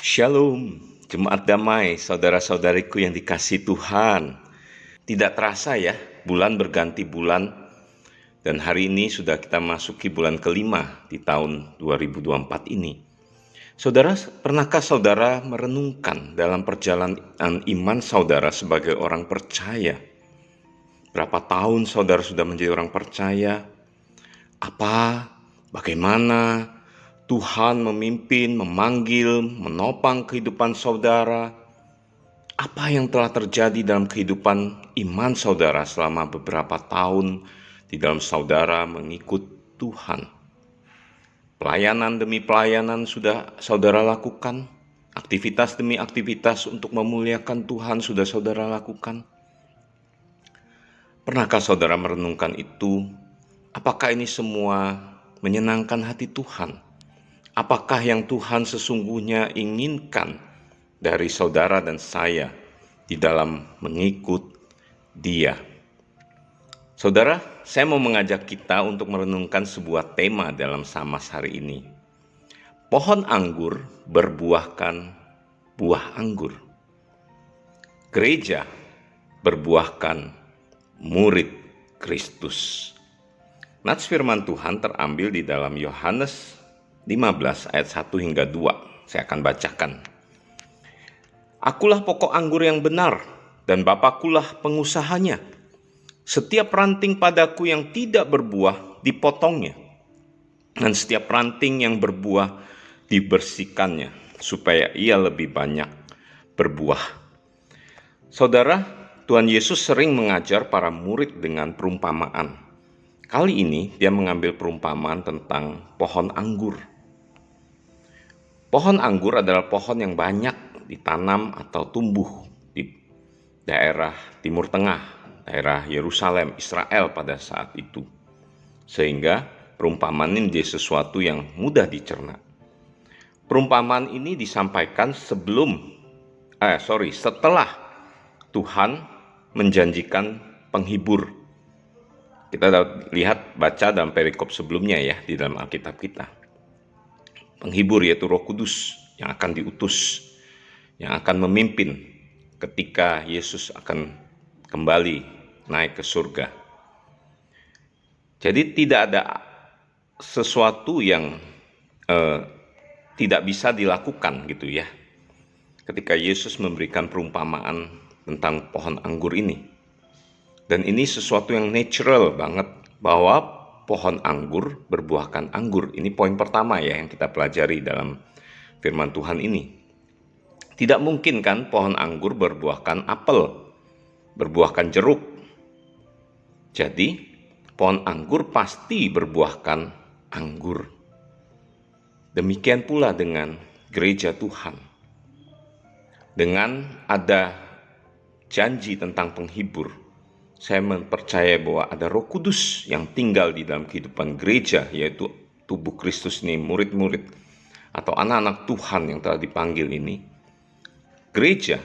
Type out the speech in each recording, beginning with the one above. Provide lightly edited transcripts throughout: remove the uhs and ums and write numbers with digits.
Shalom, jemaat damai, saudara-saudariku yang dikasihi Tuhan. Tidak terasa ya, bulan berganti bulan, dan hari ini sudah kita masuki bulan kelima di tahun 2024 ini. Saudara, pernahkah saudara merenungkan dalam perjalanan iman saudara sebagai orang percaya? Berapa tahun saudara sudah menjadi orang percaya? Bagaimana Tuhan memimpin, memanggil, menopang kehidupan saudara? Apa yang telah terjadi dalam kehidupan iman saudara selama beberapa tahun di dalam saudara mengikut Tuhan? Pelayanan demi pelayanan sudah saudara lakukan? Aktivitas demi aktivitas untuk memuliakan Tuhan sudah saudara lakukan? Pernahkah saudara merenungkan itu? Apakah ini semua menyenangkan hati Tuhan? Apakah yang Tuhan sesungguhnya inginkan dari saudara dan saya di dalam mengikut Dia? Saudara, saya mau mengajak kita untuk merenungkan sebuah tema dalam Samas hari ini. Pohon anggur berbuahkan buah anggur. Gereja berbuahkan murid Kristus. Nats firman Tuhan terambil di dalam Yohanes 15 ayat 1 hingga 2. Saya akan bacakan. Akulah pokok anggur yang benar, dan Bapakulah pengusahanya. Setiap ranting padaku yang tidak berbuah dipotongnya, dan setiap ranting yang berbuah dibersihkannya, supaya ia lebih banyak berbuah. Saudara, Tuhan Yesus sering mengajar para murid dengan perumpamaan. Kali ini dia mengambil perumpamaan tentang pohon anggur. Pohon anggur adalah pohon yang banyak ditanam atau tumbuh di daerah Timur Tengah, daerah Yerusalem, Israel pada saat itu. Sehingga perumpamaan ini menjadi sesuatu yang mudah dicerna. Perumpamaan ini disampaikan setelah Tuhan menjanjikan penghibur. Kita lihat baca dalam perikop sebelumnya ya di dalam Alkitab kita. Penghibur yaitu Roh Kudus yang akan diutus, yang akan memimpin ketika Yesus akan kembali naik ke surga. Jadi tidak ada sesuatu yang tidak bisa dilakukan gitu ya. Ketika Yesus memberikan perumpamaan tentang pohon anggur ini. Dan ini sesuatu yang natural banget bahwa pohon anggur berbuahkan anggur. Ini poin pertama ya yang kita pelajari dalam firman Tuhan ini. Tidak mungkin kan pohon anggur berbuahkan apel, berbuahkan jeruk. Jadi pohon anggur pasti berbuahkan anggur. Demikian pula dengan gereja Tuhan. Dengan ada janji tentang penghibur, saya mempercaya bahwa ada Roh Kudus yang tinggal di dalam kehidupan gereja, yaitu tubuh Kristus ini, murid-murid atau anak-anak Tuhan yang telah dipanggil ini. Gereja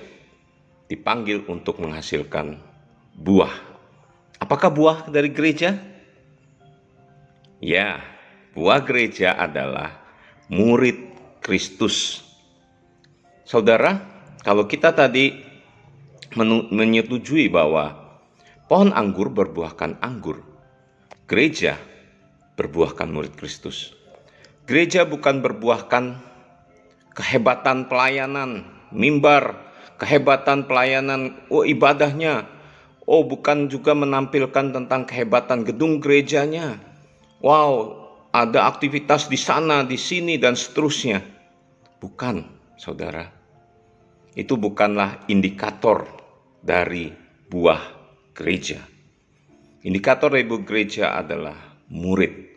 dipanggil untuk menghasilkan buah. Apakah buah dari gereja? Ya, buah gereja adalah murid Kristus. Saudara, kalau kita tadi menyetujui bahwa pohon anggur berbuahkan anggur, gereja berbuahkan murid Kristus. Gereja bukan berbuahkan kehebatan pelayanan, mimbar, kehebatan pelayanan, ibadahnya. Bukan juga menampilkan tentang kehebatan gedung gerejanya. Wow, ada aktivitas di sana, di sini, dan seterusnya. Bukan, saudara. Itu bukanlah indikator dari buah gereja. Indikator dari buah gereja adalah murid.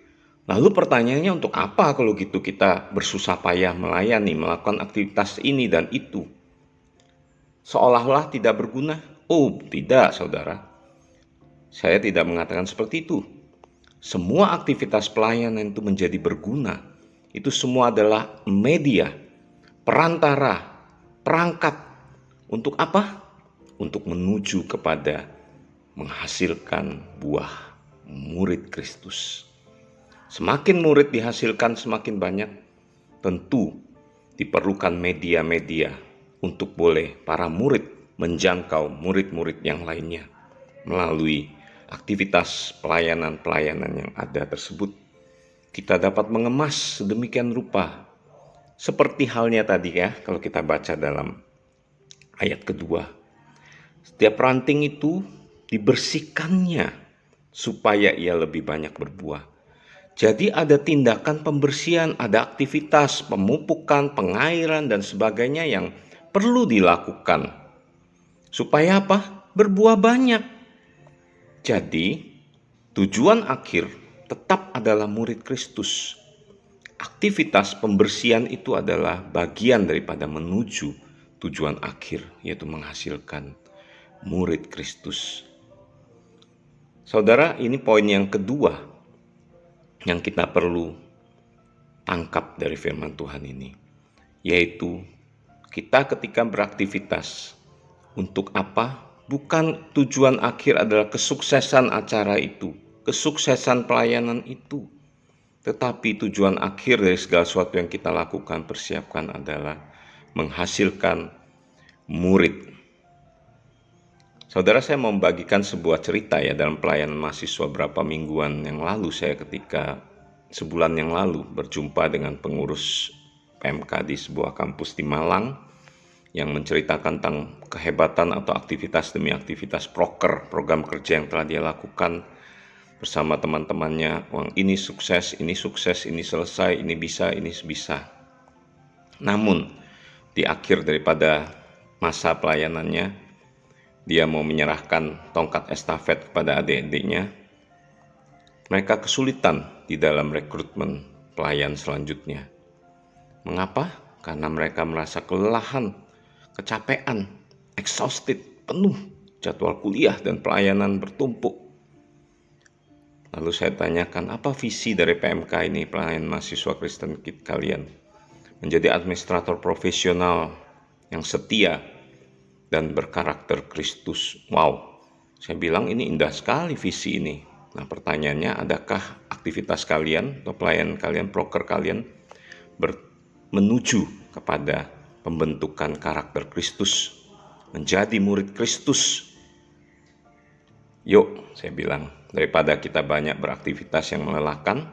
Lalu pertanyaannya, untuk apa kalau gitu kita bersusah payah melayani, melakukan aktivitas ini dan itu? Seolah-olah tidak berguna? Tidak, saudara. Saya tidak mengatakan seperti itu. Semua aktivitas pelayanan itu menjadi berguna. Itu semua adalah media, perantara, perangkat. Untuk apa? Untuk menuju kepada menghasilkan buah murid Kristus. Semakin murid dihasilkan semakin banyak, tentu diperlukan media-media untuk boleh para murid menjangkau murid-murid yang lainnya melalui aktivitas pelayanan-pelayanan yang ada tersebut. Kita dapat mengemas sedemikian rupa, seperti halnya tadi ya, kalau kita baca dalam ayat kedua. Setiap ranting itu dibersihkannya supaya ia lebih banyak berbuah. Jadi ada tindakan pembersihan, ada aktivitas pemupukan, pengairan dan sebagainya yang perlu dilakukan. Supaya apa? Berbuah banyak. Jadi tujuan akhir tetap adalah murid Kristus. Aktivitas pembersihan itu adalah bagian daripada menuju tujuan akhir, yaitu menghasilkan murid Kristus. Saudara, ini poin yang kedua yang kita perlu tangkap dari firman Tuhan ini, yaitu kita ketika beraktivitas, untuk apa? Bukan tujuan akhir adalah kesuksesan acara itu, kesuksesan pelayanan itu, tetapi tujuan akhir dari segala sesuatu yang kita lakukan, persiapkan adalah menghasilkan murid. Saudara, saya mau membagikan sebuah cerita ya dalam pelayanan mahasiswa berapa mingguan yang lalu. Saya ketika sebulan yang lalu berjumpa dengan pengurus PMK di sebuah kampus di Malang yang menceritakan tentang kehebatan atau aktivitas demi aktivitas proker, program kerja yang telah dia lakukan bersama teman-temannya. Ini sukses, ini selesai, ini bisa. Namun di akhir daripada masa pelayanannya, dia mau menyerahkan tongkat estafet kepada adik-adiknya. Mereka kesulitan di dalam rekrutmen pelayan selanjutnya. Mengapa? Karena mereka merasa kelelahan, kecapean, exhausted, penuh jadwal kuliah dan pelayanan bertumpuk. Lalu saya tanyakan, apa visi dari PMK ini, pelayan mahasiswa Kristen kalian? Menjadi administrator profesional yang setia dan berkarakter Kristus. Wow, saya bilang ini indah sekali visi ini. Nah, pertanyaannya, adakah aktivitas kalian atau pelayanan kalian, proker kalian menuju kepada pembentukan karakter Kristus, menjadi murid Kristus? Yuk, saya bilang, daripada kita banyak beraktivitas yang melelahkan,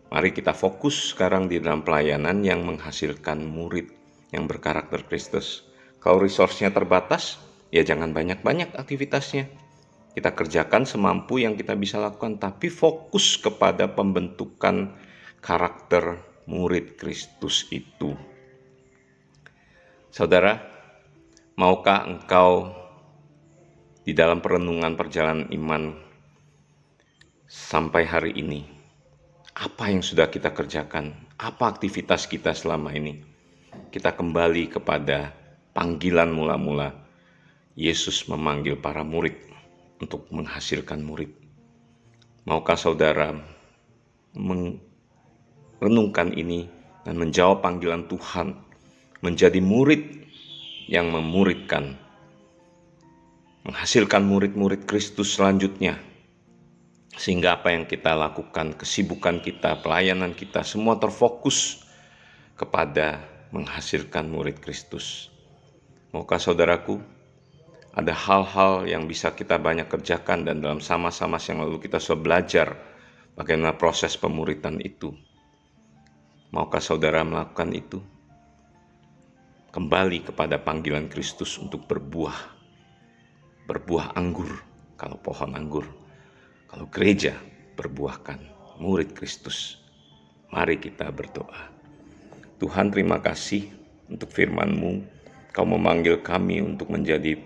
mari kita fokus sekarang di dalam pelayanan yang menghasilkan murid yang berkarakter Kristus. Kalau resource-nya terbatas, ya jangan banyak-banyak aktivitasnya. Kita kerjakan semampu yang kita bisa lakukan, tapi fokus kepada pembentukan karakter murid Kristus itu. Saudara, maukah engkau di dalam perenungan perjalanan iman sampai hari ini, apa yang sudah kita kerjakan? Apa aktivitas kita selama ini? Kita kembali kepada panggilan mula-mula. Yesus memanggil para murid untuk menghasilkan murid. Maukah saudara merenungkan ini dan menjawab panggilan Tuhan, menjadi murid yang memuridkan, menghasilkan murid-murid Kristus selanjutnya, sehingga apa yang kita lakukan, kesibukan kita, pelayanan kita, semua terfokus kepada menghasilkan murid Kristus. Maukah saudaraku, ada hal-hal yang bisa kita banyak kerjakan, dan dalam sama-sama yang lalu kita sudah belajar bagaimana proses pemuridan itu. Maukah saudara melakukan itu? Kembali kepada panggilan Kristus untuk berbuah anggur, kalau pohon anggur. Kalau gereja berbuahkan murid Kristus. Mari kita berdoa. Tuhan, terima kasih untuk firman-Mu. Kau memanggil kami untuk menjadi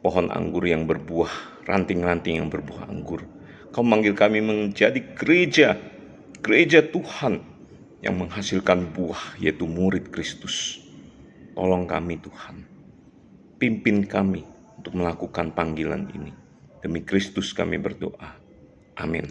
pohon anggur yang berbuah, ranting-ranting yang berbuah anggur. Kau memanggil kami menjadi gereja Tuhan yang menghasilkan buah, yaitu murid Kristus. Tolong kami Tuhan, pimpin kami untuk melakukan panggilan ini. Demi Kristus kami berdoa. Amin.